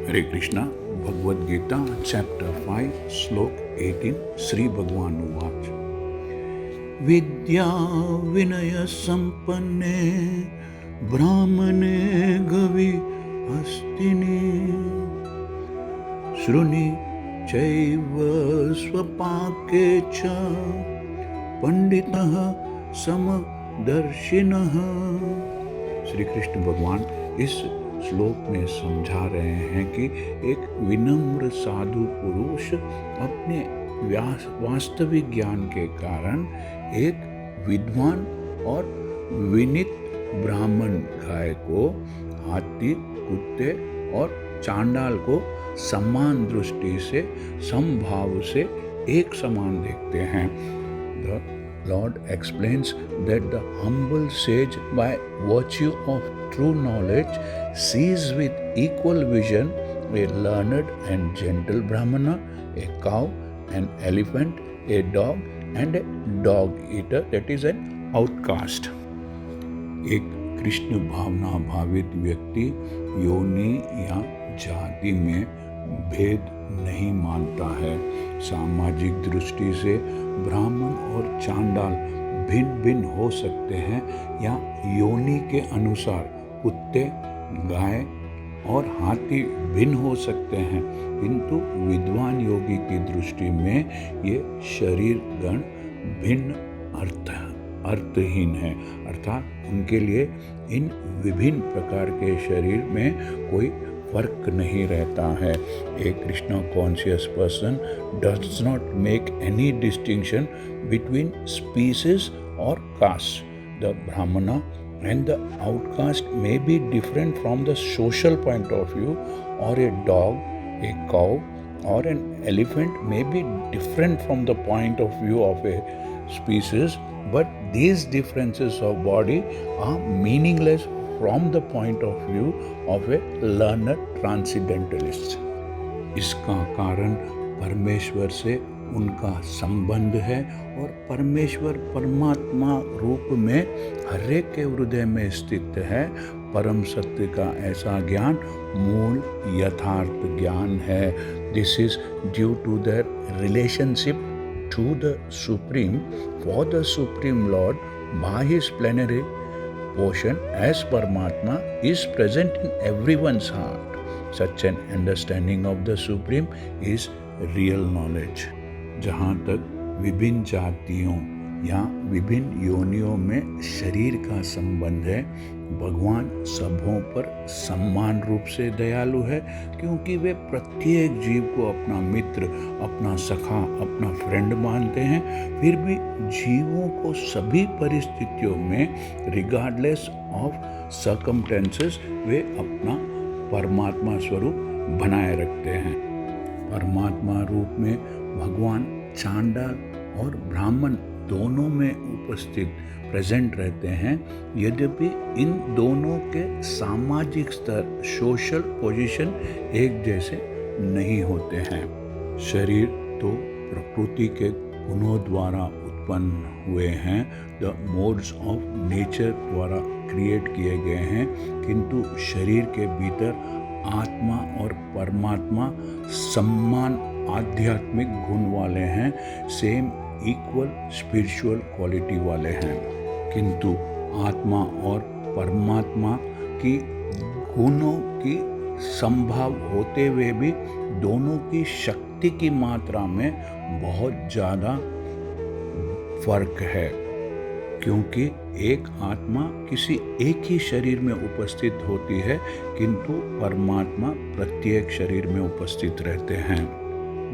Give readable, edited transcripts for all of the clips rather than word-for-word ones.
हरे Krishna Bhagavad Gita chapter 5 श्लोक 18 श्री भगवान उवाच विद्या विनय संपन्ने ब्राह्मणे गवि हस्तिनि शृणि चैव स्वपाके च पंडितः समदर्शिनः। श्री कृष्ण भगवान इस श्लोक में समझा रहे हैं कि एक विनम्र साधु पुरुष अपने वास्तविक ज्ञान के कारण एक विद्वान और विनीत ब्राह्मण गाय को, हाथी, कुत्ते और चांडाल को समान दृष्टि से, समभाव से एक समान देखते हैं। The Lord explains that the humble sage, by virtue of true knowledge, sees with equal vision a learned and gentle brahmana, a cow, an elephant, a dog, and a dog eater, that is an outcast. एक कृष्ण भावना भावित व्यक्ति योनि या जाति में भेद नहीं मानता है। सामाजिक दृष्टि से ब्राह्मण और चांडाल भिन्न भिन्न हो सकते हैं या योनि के अनुसार कुत्ते, गाय और हाथी भिन्न हो सकते हैं, किंतु विद्वान योगी की दृष्टि में ये शरीर गण भिन्न अर्थहीन है, अर्थात उनके लिए इन विभिन्न प्रकार के शरीर में कोई फर्क नहीं रहता है। A Krishna conscious person does not make any distinction between species or caste. The Brahmana and the outcast may be different from the social point of view, or a dog, a cow, or an elephant may be different from the point of view of a species, but these differences of body are meaningless from the point of view of a learned transcendentalist. इसका कारण परमेश्वर से उनका संबंध है और परमेश्वर परमात्मा रूप में हर एक के हृदय में स्थित है। परम सत्य का ऐसा ज्ञान मूल यथार्थ ज्ञान है। This is due to their relationship to the Supreme, for the Supreme Lord by His plenary portion as Paramatma is present in everyone's heart. Such an understanding of the Supreme is real knowledge. जहाँ तक विभिन्न जातियों या विभिन्न योनियों में शरीर का संबंध है, भगवान सबों पर समान रूप से दयालु है, क्योंकि वे प्रत्येक जीव को अपना मित्र, अपना सखा, अपना फ्रेंड मानते हैं। फिर भी जीवों को सभी परिस्थितियों में रिगार्डलेस ऑफ सर्कमस्टेंसेस वे अपना परमात्मा स्वरूप बनाए रखते हैं। परमात्मा रूप में भगवान चांडाल और ब्राह्मण दोनों में उपस्थित प्रेजेंट रहते हैं, यद्यपि इन दोनों के सामाजिक स्तर, सोशल पोजीशन एक जैसे नहीं होते हैं। शरीर तो प्रकृति के गुणों द्वारा उत्पन्न हुए हैं, द मोड्स ऑफ नेचर द्वारा क्रिएट किए गए हैं, किंतु शरीर के भीतर आत्मा और परमात्मा समान आध्यात्मिक गुण वाले हैं, सेम इक्वल स्पिरिचुअल क्वालिटी वाले हैं। किंतु आत्मा और परमात्मा की गुणों की संभाव होते हुए भी दोनों की शक्ति की मात्रा में बहुत ज़्यादा फर्क है, क्योंकि एक आत्मा किसी एक ही शरीर में उपस्थित होती है, किंतु परमात्मा प्रत्येक शरीर में उपस्थित रहते हैं।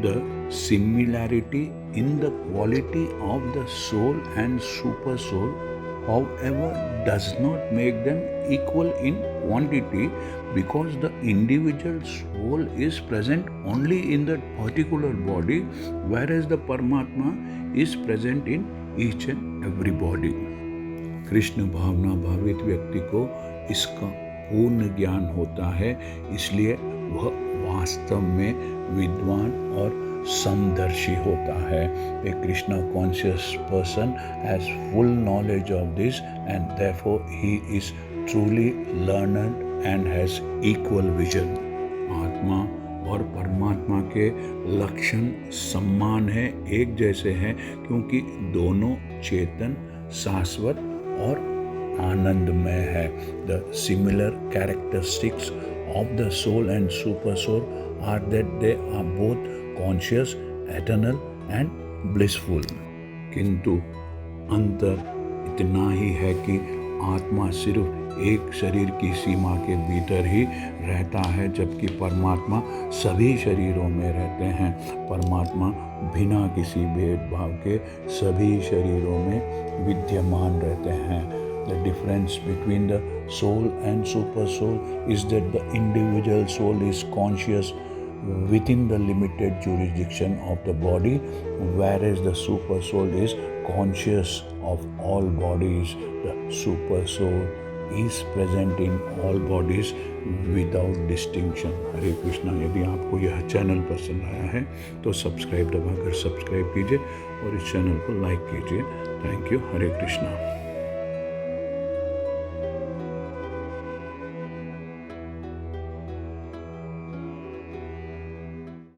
The similarity in the quality of the soul and super soul, however, does not make them equal in quantity, because the individual soul is present only in that particular body, whereas the Paramatma is present in each and every body. Krishna भावना भावित व्यक्ति को इसका पूर्ण ज्ञान होता है, इसलिए वह वास्तव में विद्वान और समदर्शी होता है। A Krishna conscious person has full knowledge of this, and therefore he is truly learned and has equal vision. आत्मा परमात्मा के लक्षण समान है, एक जैसे हैं, क्योंकि दोनों चेतन, शाश्वत और आनंदमय है। The similar characteristics of the soul and super soul are that they are both conscious, eternal and blissful. किंतु अंतर इतना ही है कि आत्मा सिर्फ एक शरीर की सीमा के भीतर ही रहता है, जबकि परमात्मा सभी शरीरों में रहते हैं। परमात्मा बिना किसी भेदभाव के सभी शरीरों में विद्यमान रहते हैं। The difference between the soul and super soul is that the individual soul is conscious within the limited jurisdiction of the body, whereas the super soul is conscious of all bodies. The super soul is present in all bodies without distinction. हरे कृष्णा। यदि आपको यह channel पसंद आया है तो subscribe दबाकर subscribe कीजिए और इस चैनल को लाइक कीजिए। Thank you. हरे कृष्णा।